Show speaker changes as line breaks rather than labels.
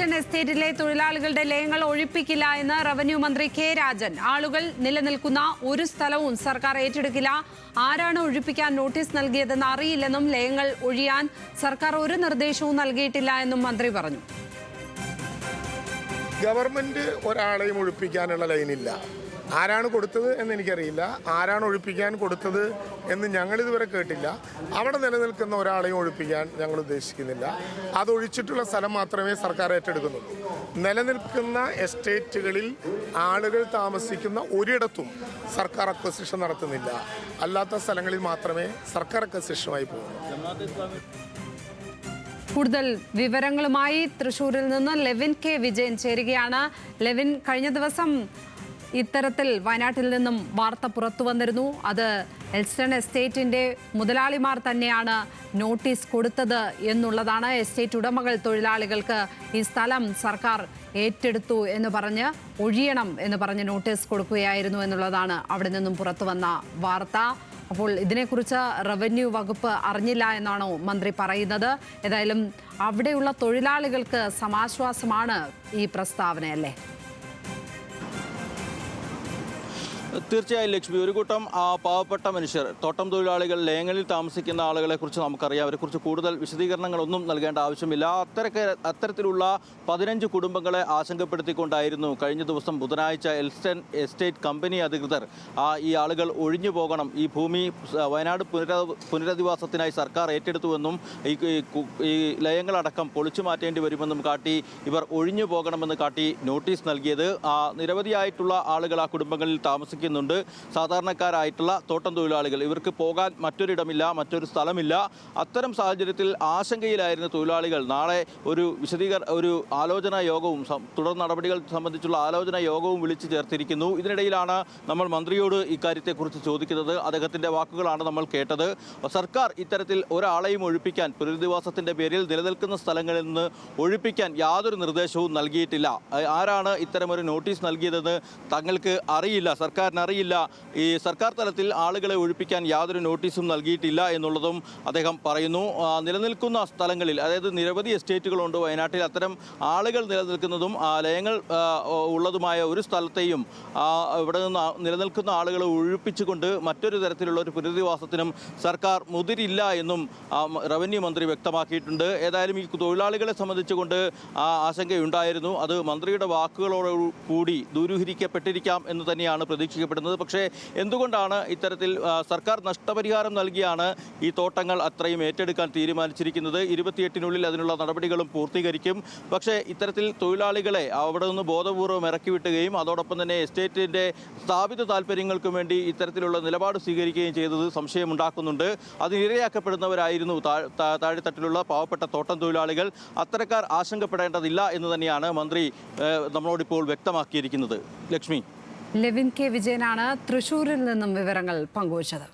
Elston എസ്റ്റേറ്റിലെ തൊഴിലാളികളുടെ ലയങ്ങൾ ഒഴിപ്പിക്കില്ല എന്ന് റവന്യൂ മന്ത്രി കെ രാജൻ. ആളുകൾ നിലനിൽക്കുന്ന ഒരു സ്ഥലവും സർക്കാർ ഏറ്റെടുക്കില്ല. ആരാണ് ഒഴിപ്പിക്കാൻ നോട്ടീസ് നൽകിയതെന്ന് അറിയില്ലെന്നും ലയങ്ങൾ ഒഴിയാൻ സർക്കാർ ഒരു നിർദ്ദേശവും നൽകിയിട്ടില്ല എന്നും മന്ത്രി പറഞ്ഞു.
ഗവൺമെന്റ് ഒരാളെയും ഒഴിപ്പിക്കാനുള്ള ലൈനില്ല. ആരാണ് കൊടുത്തത് എന്ന് എനിക്കറിയില്ല. ആരാണ് ഒഴിപ്പിക്കാൻ കൊടുത്തത് എന്ന് ഞങ്ങളിതുവരെ കേട്ടില്ല. അവിടെ നിലനിൽക്കുന്ന ഒരാളെയും ഒഴിപ്പിക്കാൻ ഞങ്ങൾ ഉദ്ദേശിക്കുന്നില്ല. അതൊഴിച്ചിട്ടുള്ള സ്ഥലം മാത്രമേ സർക്കാർ ഏറ്റെടുക്കുന്നുള്ളൂ. നിലനിൽക്കുന്ന എസ്റ്റേറ്റുകളിൽ ആളുകൾ താമസിക്കുന്ന ഒരിടത്തും സർക്കാർ അക്വസിഷൻ നടത്തുന്നില്ല. അല്ലാത്ത സ്ഥലങ്ങളിൽ മാത്രമേ സർക്കാർ അക്വസിഷനുമായി പോകുന്നു.
കൂടുതൽ വിവരങ്ങളുമായി തൃശ്ശൂരിൽ നിന്ന് ലെവിൻ കെ വിജയൻ ചേരുകയാണ്. ലെവിൻ, കഴിഞ്ഞ ദിവസം ഇത്തരത്തിൽ വയനാട്ടിൽ നിന്നും വാർത്ത പുറത്തു വന്നിരുന്നു. അത് എൽസ്റ്റൺ എസ്റ്റേറ്റിന്റെ മുതലാളിമാർ തന്നെയാണ് നോട്ടീസ് കൊടുത്തത് എന്നുള്ളതാണ്. എസ്റ്റേറ്റ് ഉടമകൾ തൊഴിലാളികൾക്ക് ഈ സ്ഥലം സർക്കാർ ഏറ്റെടുത്തു എന്ന് പറഞ്ഞ് ഒഴിയണം എന്ന് പറഞ്ഞ് നോട്ടീസ് കൊടുക്കുകയായിരുന്നു എന്നുള്ളതാണ് അവിടെ നിന്നും പുറത്തു വന്ന വാർത്ത. അപ്പോൾ ഇതിനെക്കുറിച്ച് റവന്യൂ വകുപ്പ് അറിഞ്ഞില്ല എന്നാണോ മന്ത്രി പറയുന്നത്? ഏതായാലും അവിടെയുള്ള തൊഴിലാളികൾക്ക് സമാശ്വാസമാണ് ഈ പ്രസ്താവനയല്ലേ?
തീർച്ചയായും ലക്ഷ്മി, ഒരു കൂട്ടം പാവപ്പെട്ട മനുഷ്യർ, തോട്ടം തൊഴിലാളികൾ, ലയങ്ങളിൽ താമസിക്കുന്ന ആളുകളെക്കുറിച്ച് നമുക്കറിയാം. അവരെക്കുറിച്ച് കൂടുതൽ വിശദീകരണങ്ങളൊന്നും നൽകേണ്ട ആവശ്യമില്ല. അത്തരത്തിലുള്ള 15 കുടുംബങ്ങളെ ആശങ്കപ്പെടുത്തിക്കൊണ്ടായിരുന്നു കഴിഞ്ഞ ദിവസം ബുധനാഴ്ച എൽസ്റ്റൺ എസ്റ്റേറ്റ് കമ്പനി അധികൃതർ ഈ ആളുകൾ ഒഴിഞ്ഞു പോകണം, ഈ ഭൂമി വയനാട് പുനരധിവാസത്തിനായി സർക്കാർ ഏറ്റെടുത്തുവെന്നും ഈ ലയങ്ങളടക്കം പൊളിച്ചു മാറ്റേണ്ടി വരുമെന്നും കാട്ടി ഇവർ ഒഴിഞ്ഞു പോകണമെന്ന് കാട്ടി നോട്ടീസ് നൽകിയത്. നിരവധിയായിട്ടുള്ള ആളുകൾ ആ കുടുംബങ്ങളിൽ താമസിക്കുന്നുണ്ട്. സാധാരണക്കാരായിട്ടുള്ള തോട്ടം തൊഴിലാളികൾ, ഇവർക്ക് പോകാൻ മറ്റൊരിടമില്ല, മറ്റൊരു സ്ഥലമില്ല. അത്തരം സാഹചര്യത്തിൽ ആശങ്കയിലായിരുന്ന തൊഴിലാളികൾ നാളെ ഒരു ആലോചനാ യോഗവും തുടർ നടപടികൾ സംബന്ധിച്ചുള്ള ആലോചനാ യോഗവും വിളിച്ചു ചേർത്തിരിക്കുന്നു. ഇതിനിടയിലാണ് നമ്മൾ മന്ത്രിയോട് ഇക്കാര്യത്തെക്കുറിച്ച് ചോദിക്കുന്നത്. അദ്ദേഹത്തിൻ്റെ വാക്കുകളാണ് നമ്മൾ കേട്ടത്. സർക്കാർ ഇത്തരത്തിൽ ഒരാളെയും ഒഴിപ്പിക്കാൻ, പുനരധിവാസത്തിൻ്റെ പേരിൽ നിലനിൽക്കുന്ന സ്ഥലങ്ങളിൽ നിന്ന് ഒഴിപ്പിക്കാൻ യാതൊരു നിർദ്ദേശവും നൽകിയിട്ടില്ല. ആരാണ് ഇത്തരമൊരു നോട്ടീസ് നൽകിയതെന്ന് തങ്ങൾക്ക് അറിയില്ല, സർക്കാരിനറിയില്ല. ഈ സർക്കാർ തലത്തിൽ ആളുകളെ ഒഴിപ്പിക്കാൻ യാതൊരു നോട്ടീസും നൽകിയിട്ടില്ല എന്നുള്ളതും അദ്ദേഹം പറയുന്നു. നിലനിൽക്കുന്ന സ്ഥലങ്ങളിൽ, അതായത് നിരവധി എസ്റ്റേറ്റുകളുണ്ട് വയനാട്ടിൽ, അത്തരം ആളുകൾ നിലനിൽക്കുന്നതും ലയങ്ങൾ ഉള്ളതുമായ ഒരു സ്ഥലത്തെയും ഇവിടെ നിന്ന് നിലനിൽക്കുന്ന ആളുകളെ ഒഴിപ്പിച്ചുകൊണ്ട് മറ്റൊരു തരത്തിലുള്ള ഒരു പുനരധിവാസത്തിനും സർക്കാർ മുതിരില്ല എന്നും റവന്യൂ മന്ത്രി വ്യക്തമാക്കിയിട്ടുണ്ട്. ഏതായാലും ഈ തൊഴിലാളികളെ സംബന്ധിച്ചുകൊണ്ട് ആശങ്കയുണ്ടായിരുന്നു. അത് മന്ത്രിയുടെ വാക്കുകളോട് കൂടി ദൂരീകരിക്കപ്പെട്ടിരിക്കാം എന്ന് തന്നെയാണ് പ്രതീക്ഷിക്കപ്പെടുന്നത്. പക്ഷേ എന്തുകൊണ്ടാണ് ഇത്തരത്തിൽ സർക്കാർ നഷ്ടപരിഹാരം നൽകിയാണ് ഈ തോട്ടങ്ങൾ അത്രയും ഏറ്റെടുക്കാൻ തീരുമാനിച്ചിരിക്കുന്നത്? 28-നുള്ളിൽ അതിനുള്ള നടപടികളും പൂർത്തീകരിക്കും. പക്ഷേ ഇത്തരത്തിൽ തൊഴിലാളികളെ അവിടെ നിന്ന് ബോധപൂർവ്വം ഇറക്കിവിട്ടുകയും അതോടൊപ്പം തന്നെ എസ്റ്റേറ്റിൻ്റെ സ്ഥാപിത താല്പര്യങ്ങൾക്കും വേണ്ടി ഇത്തരത്തിലുള്ള നിലപാട് സ്വീകരിക്കുകയും ചെയ്തത് സംശയമുണ്ടാക്കുന്നുണ്ട്. അതിനിരയാക്കപ്പെടുന്നവരായിരുന്നു താഴെത്തട്ടിലുള്ള പാവപ്പെട്ട തോട്ടം തൊഴിലാളികൾ. അത്തരക്കാർ ആശങ്കപ്പെടേണ്ടതില്ല എന്ന് തന്നെയാണ് മന്ത്രി നമ്മളോടിപ്പോൾ വ്യക്തമാക്കിയിരിക്കുന്നത്. ലക്ഷ്മി,
ലെവിൻ കെ വിജയനാണ് തൃശ്ശൂരിൽ നിന്നും വിവരങ്ങൾ പങ്കുവച്ചത്.